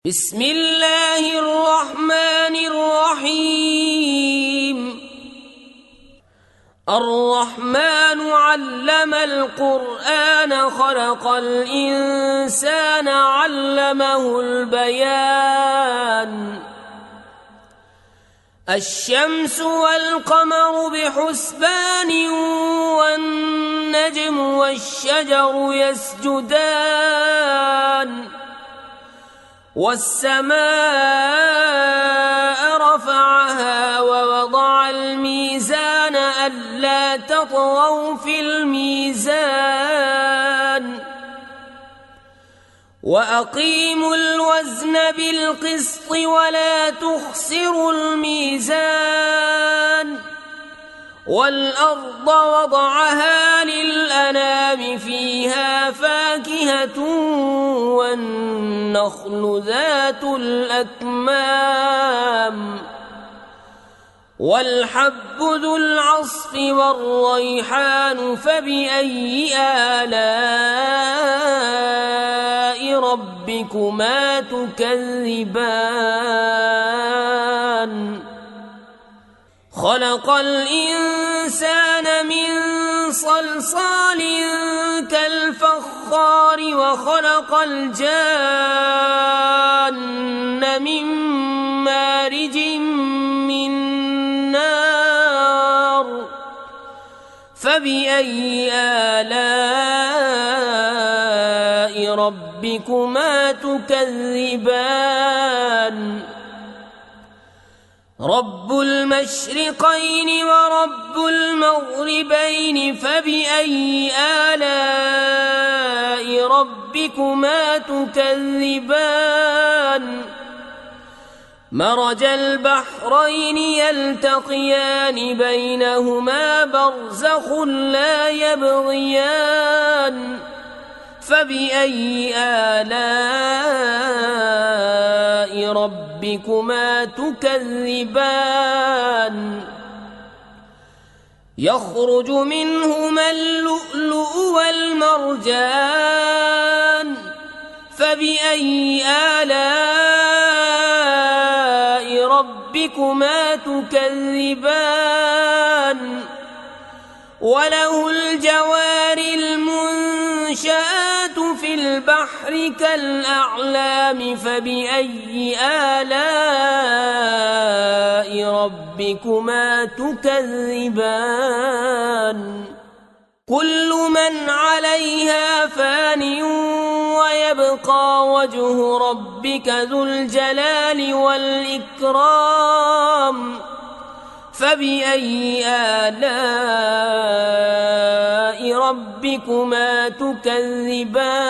بسم الله الرحمن الرحيم الرحمن علم القرآن خلق الإنسان علمه البيان الشمس والقمر بحسبان والنجم والشجر يسجدان والسماء رفعها ووضع الميزان ألا تطغوا في الميزان وأقيموا الوزن بالقسط ولا تخسروا الميزان والأرض وضعها للأنام فيها فاكهة والنخل ذات الأكمام والحب ذو العصف والريحان فبأي آلاء ربكما تكذبان خلق الإنسان من صلصال كالفخار وخلق الجان من مارج من نار فبأي آلاء ربكما تكذبان رب المشرقين ورب المغربين فبأي آلاء ربكما تكذبان مرج البحرين يلتقيان بينهما برزخ لا يبغيان فبأي آلاء ربكما تكذبان يخرج منهما اللؤلؤ والمرجان فبأي آلاء ربكما تكذبان وله الجوار المنشآت في البحر كالأعلام فبأي آلاء ربكما تكذبان كل من عليها فان ويبقى وجه ربك ذو الجلال والإكرام فبأي آلاء ربكما تكذبان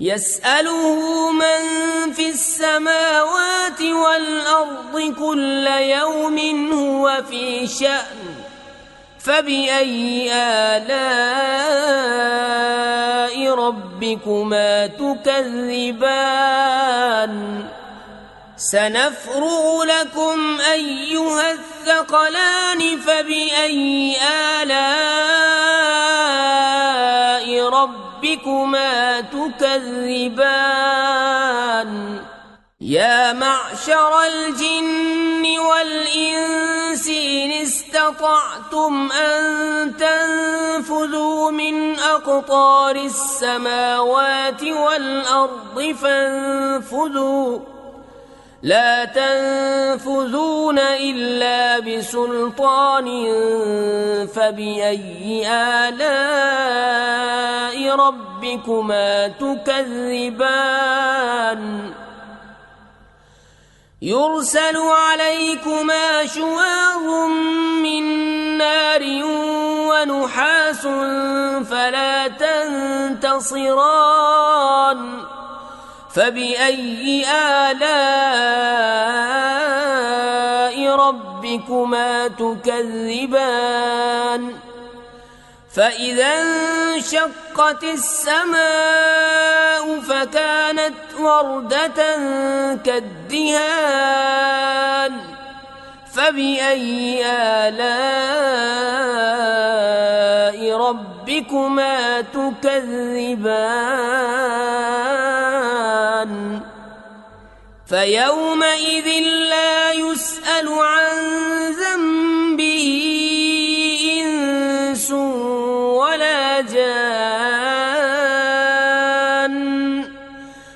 يسأله من في السماوات والأرض كل يوم هو في شأن فبأي آلاء ربكما تكذبان سنفرغ لكم أيها الثقلان فبأي آلاء ربكما تكذبان يا معشر الجن والإنس إن استطعتم أن تنفذوا من أقطار السماوات والأرض فانفذوا لا تنفذون إلا بسلطان فبأي آلاء ربكما تكذبان يرسل عليكما شواظ من نار ونحاس فلا تنتصران فبأي آلاء ربكما تكذبان فإذا انشقت السماء فكانت وردة كالدهان فبأي آلاء ربكما ربكما تكذبان فيومئذ لا يسأل عن ذنبه إنس ولا جان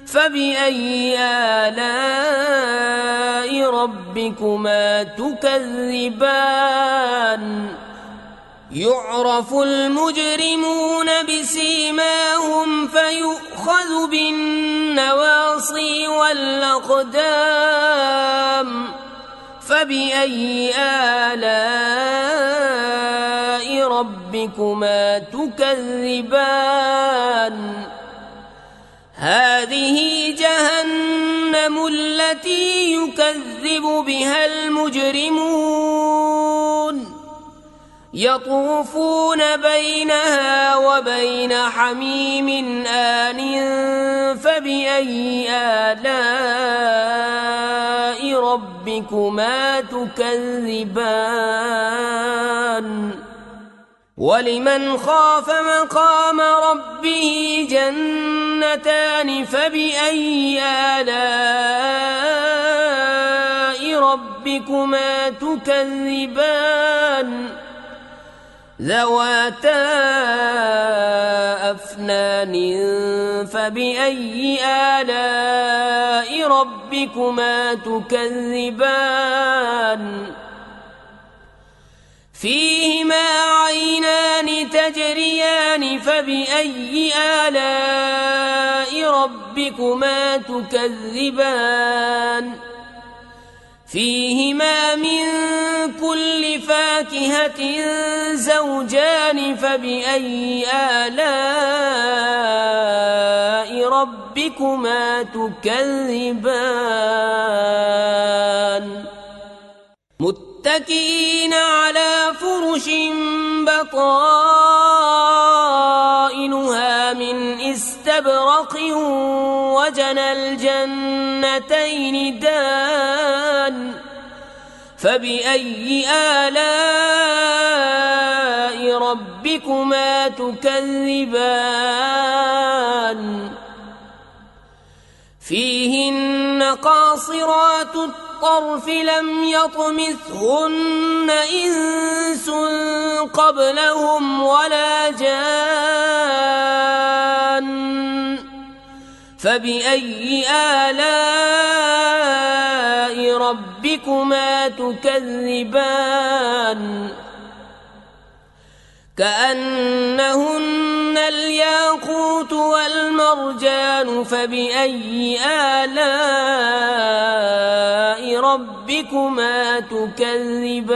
فبأي آلاء ربكما تكذبان يعرف المجرمون بسيماهم فيؤخذ بالنواصي والأقدام فبأي آلاء ربكما تكذبان هذه جهنم التي يكذب بها المجرمون يطوفون بينها وبين حميم آن فبأي آلاء ربكما تكذبان ولمن خاف مقام ربه جنتان فبأي آلاء ربكما تكذبان ذواتا أفنان فبأي آلاء ربكما تكذبان فيهما عينان تجريان فبأي آلاء ربكما تكذبان فيهما من كل فاكهة زوجان فبأي آلاء ربكما تكذبان متكئين على فرش بطائنها من استبرق وجنى الجنتين دان فبأي آلاء ربكما تكذبان فيهن قاصرات الطرف لم يطمثهن إنس قبلهم ولا جان فبأي آلاء ربكما تكذبان كأنهن الياقوت والمرجان فبأي آلاء ربكما تكذبان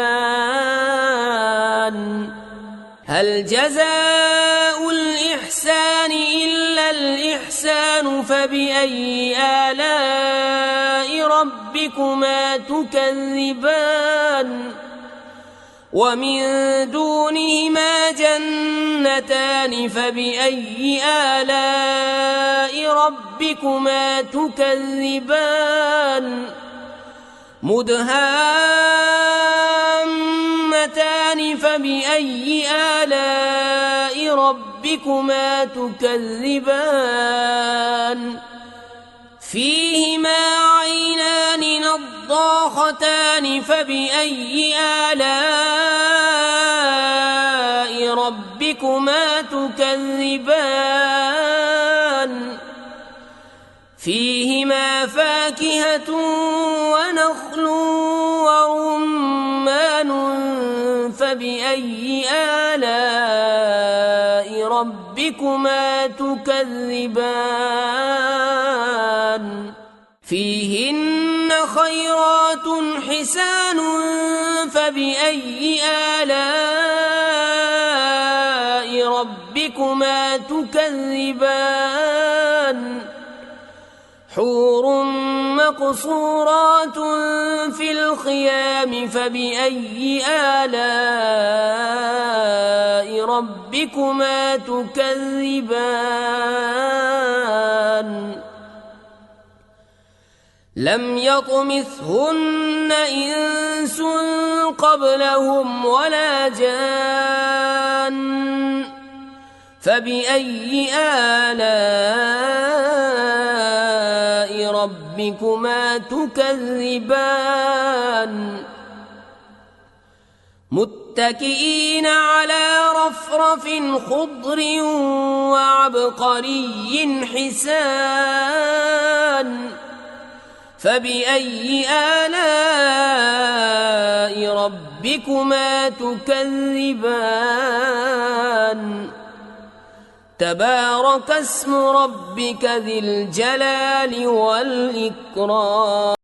هل جزاء الإحسان إلا الإحسان فبأي آلاء ربكما تكذبان ومن دونهما جنتان فبأي آلاء ربكما تكذبان مدهامتان فبأي آلاء ربكما تكذبان فيهما عينان نضاختان فبأي آلاء ربكما تكذبان فيهما فاكهة ونخل ورمان فبأي آلاء ربكما تكذبان فيهن خيرات حسان فبأي آلاء ربكما تكذبان حور مقصورات في الخيام فبأي آلاء ربكما تكذبان لم يطمثهن إنس قبلهم ولا جان فبأي آلاء ربكما تكذبان متكئين على رفرف خضر وعبقري حسان فبأي آلاء ربكما تكذبان تبارك اسم ربك ذي الجلال والإكرام